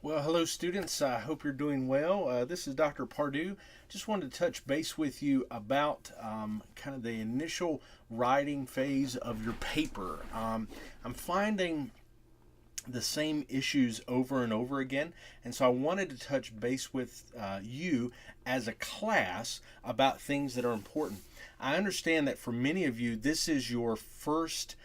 Well, hello, students. I hope you're doing well. This is Dr. Pardue. Just wanted to touch base with you about kind of the initial writing phase of your paper. I'm finding the same issues over and over again, and so I wanted to touch base with you as a class about things that are important. I understand that for many of you, this is your first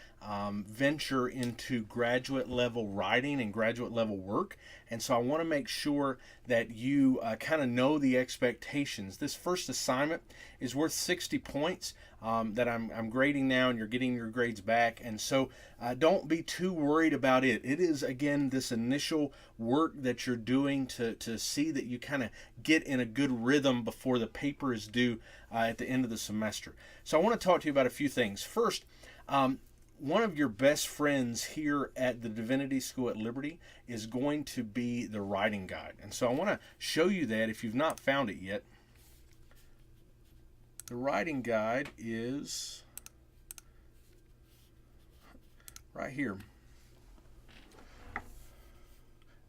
venture into graduate level writing and graduate level work. And so I want to make sure that you kind of know the expectations. This first assignment is worth 60 points that I'm grading now, and you're getting your grades back. And so don't be too worried about it. It is, again, this initial work that you're doing to see that you kind of get in a good rhythm before the paper is due at the end of the semester. So I want to talk to you about a few things. First, one of your best friends here at the Divinity School at Liberty is going to be the writing guide. And so I want to show you that if you've not found it yet. The writing guide is right here.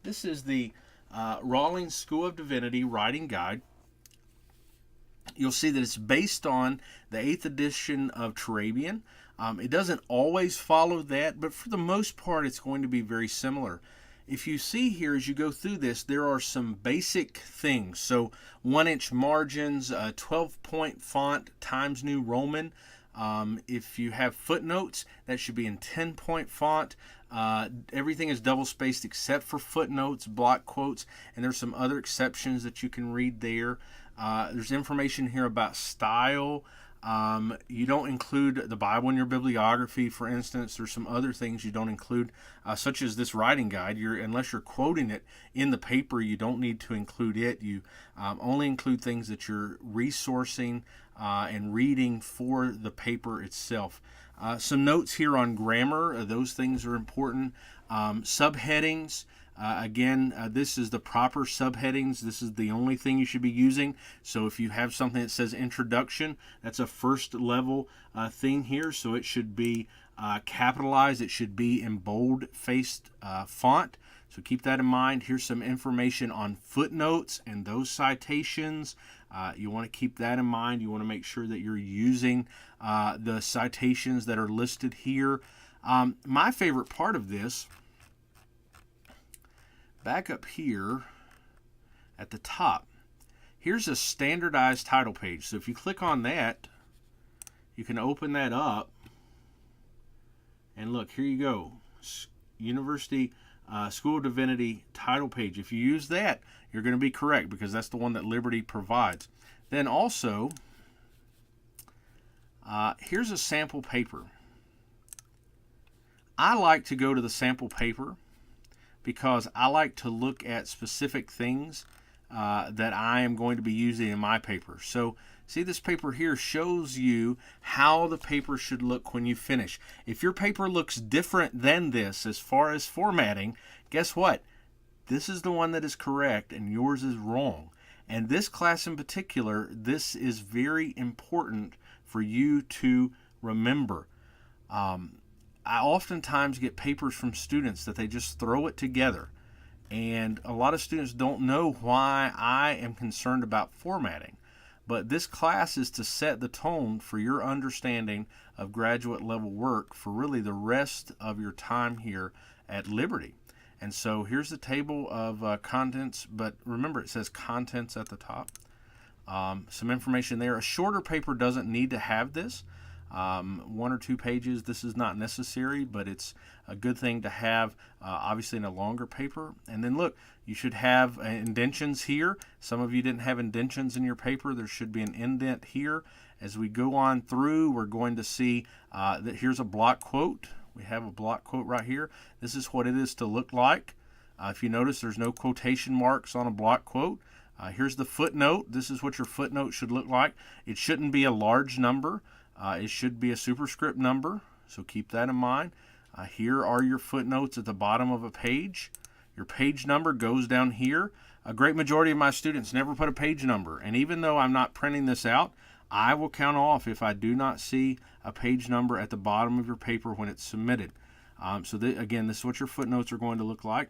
This is the Rawlings School of Divinity writing guide. You'll see that it's based on the 8th edition of Turabian. It doesn't always follow that, but for the most part, it's going to be very similar. If you see here, as you go through this, there are some basic things. So 1-inch margins, 12-point font, Times New Roman. If you have footnotes, that should be in 10-point font. Everything is double-spaced except for footnotes, block quotes, and there's some other exceptions that you can read there. There's information here about style. You don't include the Bible in your bibliography, for instance. There's some other things you don't include, such as this writing guide. Unless you're quoting it in the paper, you don't need to include it. You only include things that you're resourcing and reading for the paper itself. Some notes here on grammar. Those things are important. Subheadings. Again, this is the proper subheadings. This is the only thing you should be using. So if you have something that says introduction, that's a first level thing here. So it should be capitalized. It should be in bold-faced font. So keep that in mind. Here's some information on footnotes and those citations. You want to keep that in mind. You want to make sure that you're using the citations that are listed here. My favorite part of this, back up here at the top, here's a standardized title page. So if you click on that, you can open that up, and look, here you go, University School of Divinity title page. If you use that, you're going to be correct because that's the one that Liberty provides. Then also, here's a sample paper. I like to go to the sample paper because I like to look at specific things that I am going to be using in my paper. So see, this paper here shows you how the paper should look when you finish. If your paper looks different than this as far as formatting, guess what? This is the one that is correct and yours is wrong. And this class in particular, this is very important for you to remember. I oftentimes get papers from students that they just throw it together, and a lot of students don't know why I am concerned about formatting. But this class is to set the tone for your understanding of graduate level work for really the rest of your time here at Liberty. And so here's the table of contents, but remember it says contents at the top. Some information there. A shorter paper doesn't need to have this. 1 or 2 pages, this is not necessary, but it's a good thing to have, obviously, in a longer paper. And then look, you should have indentions here. Some of you didn't have indentions in your paper. There should be an indent here. As we go on through, we're going to see that here's a block quote. We have a block quote right here. This is what it is to look like. If you notice, there's no quotation marks on a block quote. Here's the footnote. This is what your footnote should look like. It shouldn't be a large number. It should be a superscript number, so keep that in mind. Here are your footnotes at the bottom of a page. Your page number goes down here. A great majority of my students never put a page number, and even though I'm not printing this out, I will count off if I do not see a page number at the bottom of your paper when it's submitted. Again, this is what your footnotes are going to look like.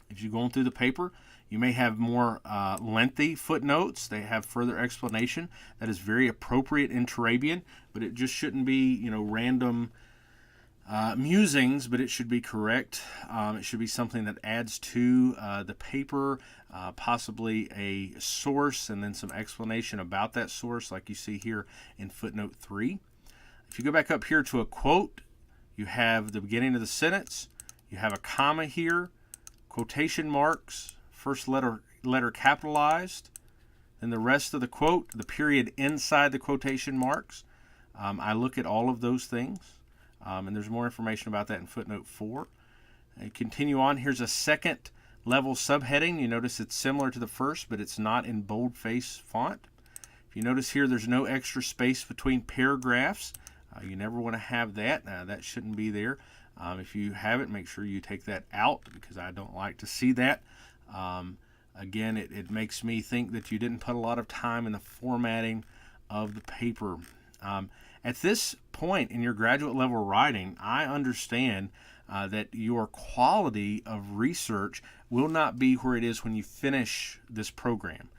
If you're going through the paper, you may have more lengthy footnotes. They have further explanation. That is very appropriate in Turabian, but it just shouldn't be, random musings, but it should be correct. It should be something that adds to the paper, possibly a source, and then some explanation about that source, like you see here in footnote 3. If you go back up here to a quote, you have the beginning of the sentence, you have a comma here, quotation marks, first letter capitalized, then the rest of the quote, the period inside the quotation marks. I look at all of those things, and there's more information about that in footnote 4. And continue on. Here's a second level subheading. You notice it's similar to the first, but it's not in boldface font. If you notice here, there's no extra space between paragraphs. You never want to have that. That shouldn't be there. If you have it, make sure you take that out, because I don't like to see that. Again, it makes me think that you didn't put a lot of time in the formatting of the paper. At this point in your graduate level writing, I understand that your quality of research will not be where it is when you finish this program.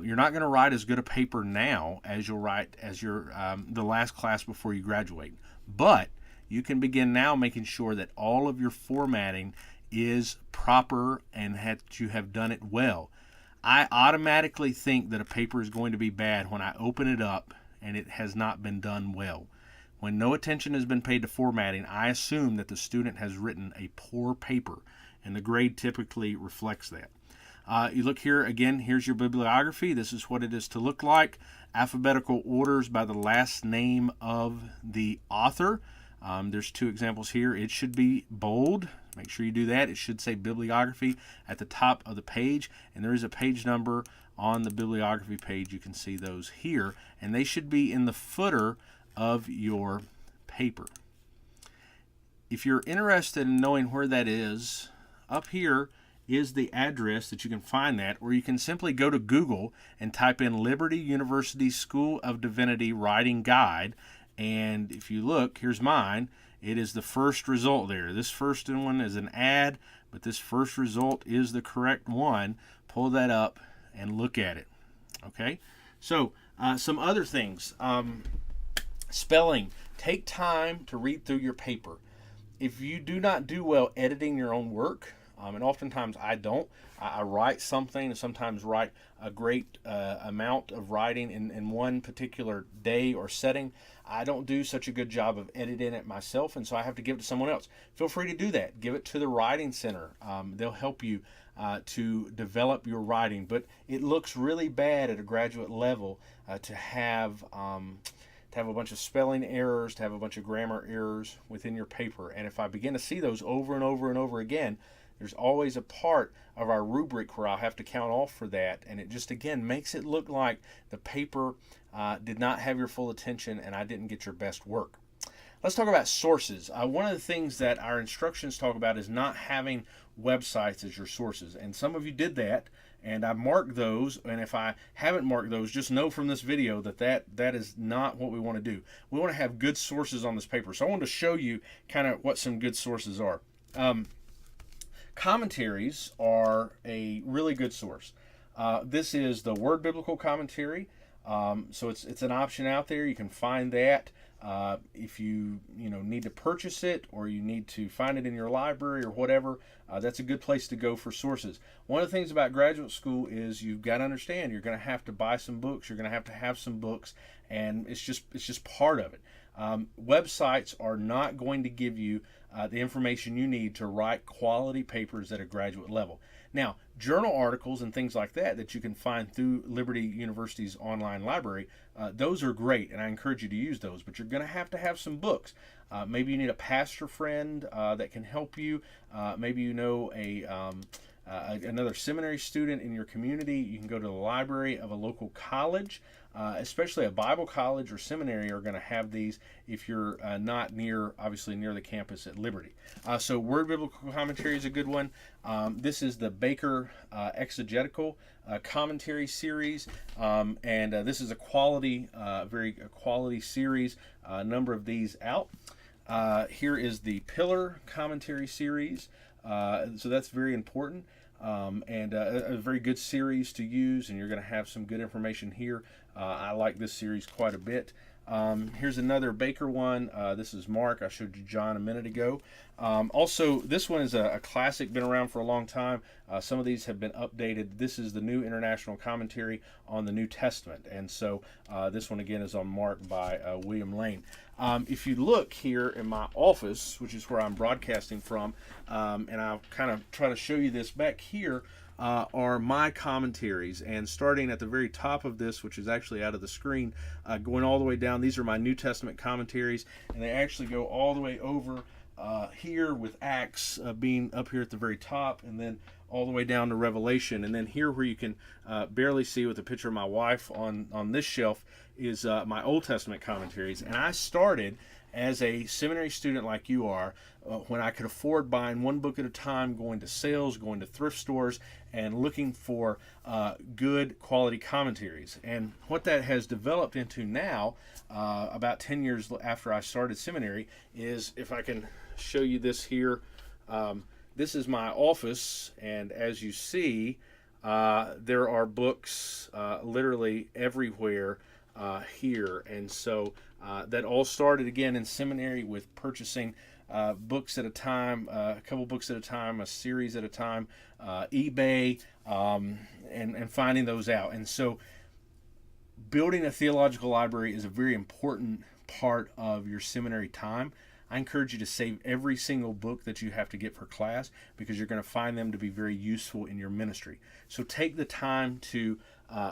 You're not going to write as good a paper now as you'll write as the last class before you graduate. But you can begin now making sure that all of your formatting is proper and that you have done it well. I automatically think that a paper is going to be bad when I open it up and it has not been done well. When no attention has been paid to formatting, I assume that the student has written a poor paper, and the grade typically reflects that. You look here again, here's your bibliography. This is what it is to look like. Alphabetical orders by the last name of the author. There's 2 examples here. It should be bold. Make sure you do that. It should say bibliography at the top of the page, and there is a page number on the bibliography page. You can see those here, and they should be in the footer of your paper. If you're interested in knowing where that is, up here is the address that you can find that, or you can simply go to Google and type in Liberty University School of Divinity Writing Guide, and if you look, here's mine. It is the first result there. This first one is an ad, but this first result is the correct one. Pull that up and look at it. Okay, so some other things. Spelling. Take time to read through your paper. If you do not do well editing your own work, and oftentimes I don't, I write something and sometimes write a great amount of writing in one particular day or setting. I don't do such a good job of editing it myself, and so I have to give it to someone else. Feel free to do that. Give it to the Writing Center. They'll help you to develop your writing, but it looks really bad at a graduate level to have a bunch of spelling errors, to have a bunch of grammar errors within your paper. And if I begin to see those over and over and over again, there's always a part of our rubric where I'll have to count off for that, and it just again makes it look like the paper did not have your full attention and I didn't get your best work. Let's talk about sources. One of the things that our instructions talk about is not having websites as your sources, and some of you did that, and I marked those, and if I haven't marked those, just know from this video that is not what we want to do. We want to have good sources on this paper. So I wanted to show you kind of what some good sources are. Commentaries are a really good source. This is the Word Biblical Commentary. So it's an option out there. You can find that. If you need to purchase it, or you need to find it in your library or whatever, that's a good place to go for sources. One of the things about graduate school is you've got to understand you're going to have to buy some books. You're going to have some books, and it's just part of it. Websites are not going to give you the information you need to write quality papers at a graduate level. Now, journal articles and things like that you can find through Liberty University's online library, those are great, and I encourage you to use those, but you're going to have some books. Maybe you need a pastor friend that can help you. Maybe you know another seminary student in your community. You can go to the library of a local college. Especially a Bible college or seminary are going to have these if you're not obviously near the campus at Liberty. So Word Biblical Commentary is a good one. This is the Baker Exegetical Commentary Series, and this is a quality series. A number of these out. Here is the Pillar Commentary Series. So that's very important. And a very good series to use, and you're going to have some good information here. I like this series quite a bit. Here's another Baker one. This is Mark. I showed you John a minute ago. Also, this one is a classic, been around for a long time. Some of these have been updated. This is the New International Commentary on the New Testament. And so this one, again, is on Mark by William Lane. If you look here in my office, which is where I'm broadcasting from, and I'll kind of try to show you this back here, are my commentaries, and starting at the very top of this, which is actually out of the screen, going all the way down, these are my New Testament commentaries, and they actually go all the way over here with Acts being up here at the very top, and then all the way down to Revelation. And then here where you can barely see with a picture of my wife on this shelf is my Old Testament commentaries. And I started as a seminary student like you are, when I could afford buying one book at a time, going to sales, going to thrift stores, and looking for good quality commentaries. And what that has developed into now, about 10 years after I started seminary, is, if I can show you this here, this is my office, and as you see, there are books literally everywhere here. And so that all started again in seminary with purchasing books at a time, a couple books at a time, a series at a time, eBay, and finding those out. And so building a theological library is a very important part of your seminary time. I encourage you to save every single book that you have to get for class, because you're going to find them to be very useful in your ministry. So take the time to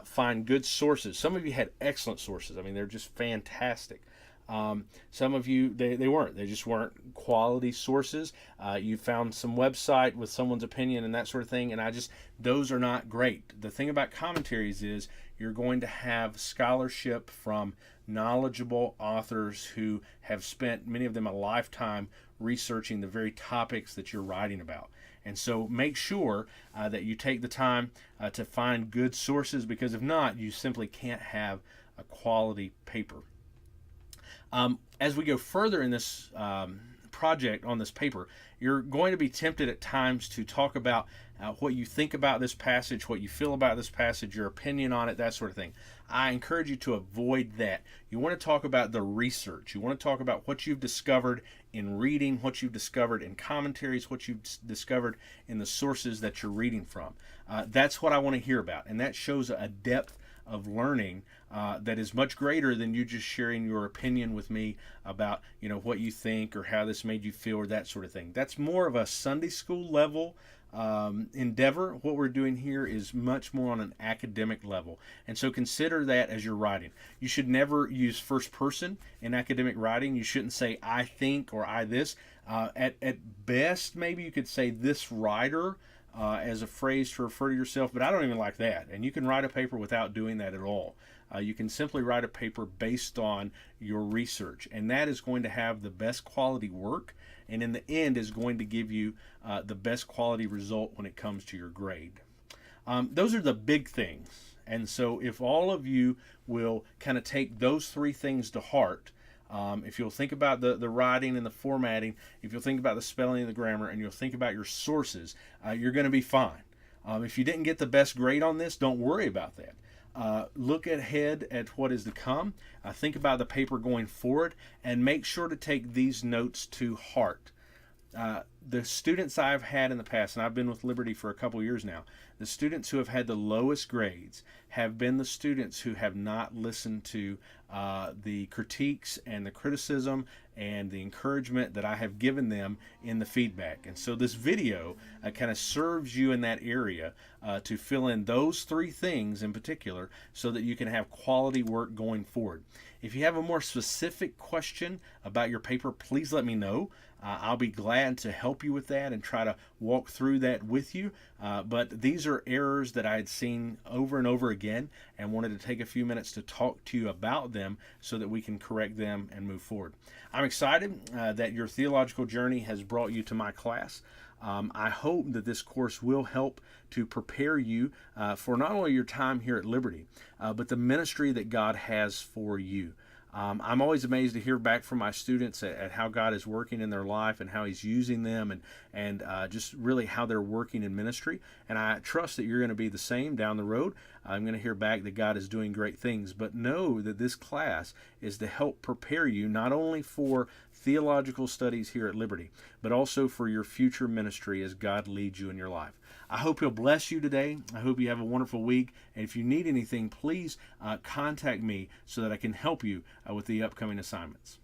find good sources. Some of you had excellent sources. I mean, they're just fantastic. Some of you, they weren't. They just weren't quality sources. You found some website with someone's opinion and that sort of thing, and those are not great. The thing about commentaries is you're going to have scholarship from knowledgeable authors who have spent, many of them, a lifetime researching the very topics that you're writing about. And so make sure that you take the time to find good sources, because if not, you simply can't have a quality paper. As we go further in this project on this paper, you're going to be tempted at times to talk about what you think about this passage, what you feel about this passage, your opinion on it, that sort of thing. I encourage you to avoid that. You want to talk about the research. You want to talk about what you've discovered in reading, what you've discovered in commentaries, what you've discovered in the sources that you're reading from. That's what I want to hear about, and that shows a depth of learning that is much greater than you just sharing your opinion with me about, what you think or how this made you feel or that sort of thing. That's more of a Sunday school level endeavor. What we're doing here is much more on an academic level, and so consider that as you're writing. You should never use first person in academic writing. You shouldn't say I think or I this. At best, maybe you could say this writer as a phrase to refer to yourself, but I don't even like that. And you can write a paper without doing that at all. You can simply write a paper based on your research, and that is going to have the best quality work, and in the end is going to give you the best quality result when it comes to your grade. Those are the big things, and so if all of you will kind of take those three things to heart, if you'll think about the writing and the formatting, if you'll think about the spelling and the grammar, and you'll think about your sources, you're going to be fine. If you didn't get the best grade on this, don't worry about that. Look ahead at what is to come. Think about the paper going forward, and make sure to take these notes to heart. The students I've had in the past, and I've been with Liberty for a couple years now, the students who have had the lowest grades have been the students who have not listened to the critiques and the criticism and the encouragement that I have given them in the feedback. And so this video kind of serves you in that area to fill in those three things in particular, so that you can have quality work going forward. If you have a more specific question about your paper, please let me know. I'll be glad to help you with that and try to walk through that with you. But these are errors that I had seen over and over again, and wanted to take a few minutes to talk to you about them so that we can correct them and move forward. I'm excited that your theological journey has brought you to my class. I hope that this course will help to prepare you for not only your time here at Liberty, but the ministry that God has for you. I'm always amazed to hear back from my students at how God is working in their life and how He's using them, and just really how they're working in ministry. And I trust that you're going to be the same down the road. I'm going to hear back that God is doing great things. But know that this class is to help prepare you not only for theological studies here at Liberty, but also for your future ministry as God leads you in your life. I hope He'll bless you today. I hope you have a wonderful week. And if you need anything, please contact me so that I can help you with the upcoming assignments.